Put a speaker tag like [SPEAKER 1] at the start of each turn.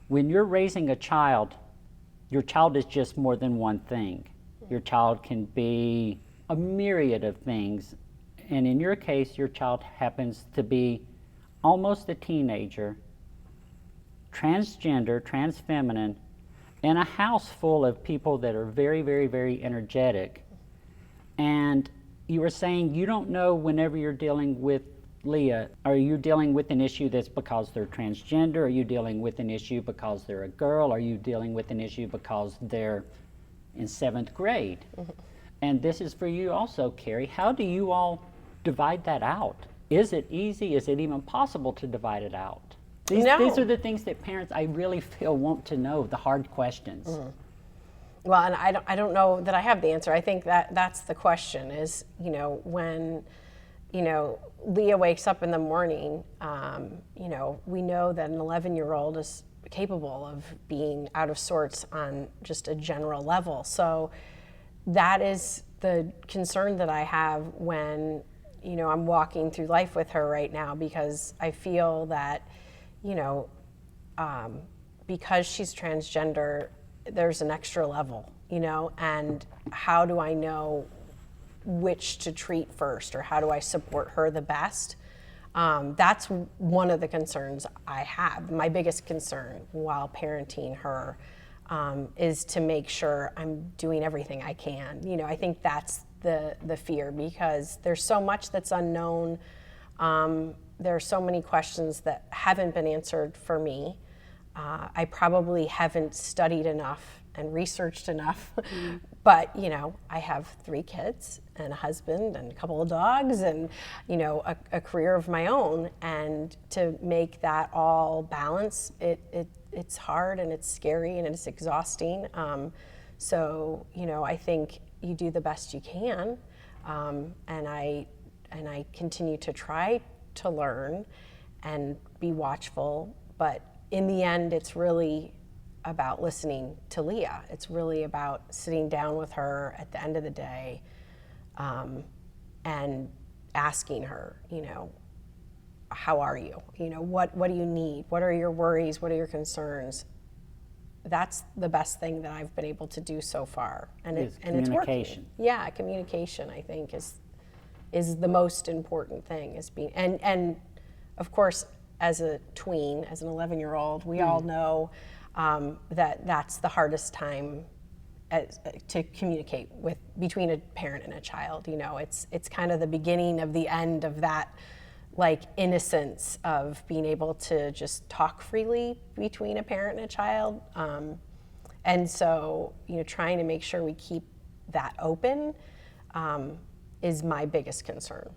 [SPEAKER 1] When you're raising a child, your child is just more than one thing. Your child can be a myriad of things. And in your case, your child happens to be almost a teenager, transgender, transfeminine, in a house full of people that are very, very, very energetic. And you were saying you don't know whenever you're dealing with Leah, are you dealing with an issue that's because they're transgender? Are you dealing with an issue because they're a girl? Are you dealing with an issue because they're in 7th grade? Mm-hmm. And this is for you also, Carrie. How do you all divide that out? Is it easy? Is it even possible to divide it out? These are the things that parents, I really feel, want to know, the hard questions.
[SPEAKER 2] Mm-hmm. Well, and I don't know that I have the answer. I think that's the question is, when, Leah wakes up in the morning, we know that an 11-year-old is capable of being out of sorts on just a general level. So that is the concern that I have when, I'm walking through life with her right now, because I feel that, because she's transgender, there's an extra level, and how do I know which to treat first, or how do I support her the best? That's one of the concerns I have. My biggest concern while parenting her is to make sure I'm doing everything I can. I think that's the fear, because there's so much that's unknown. There are so many questions that haven't been answered for me. I probably haven't studied enough and researched enough, but I have 3 kids and a husband and a couple of dogs and a career of my own, and to make that all balance, it's hard and it's scary and it's exhausting. So I think you do the best you can, and I continue to try to learn and be watchful, but in the end, it's really about listening to Leah. It's really about sitting down with her at the end of the day, and asking her, how are you? What do you need? What are your worries? What are your concerns? That's the best thing that I've been able to do so far, and it's working. Yeah, communication, I think, is the most important thing. Is being and of course, as a tween, as an 11-year-old, we all know that's the hardest time to communicate between a parent and a child. It's kind of the beginning of the end of that, like, innocence of being able to just talk freely between a parent and a child. And so, trying to make sure we keep that open is my biggest concern.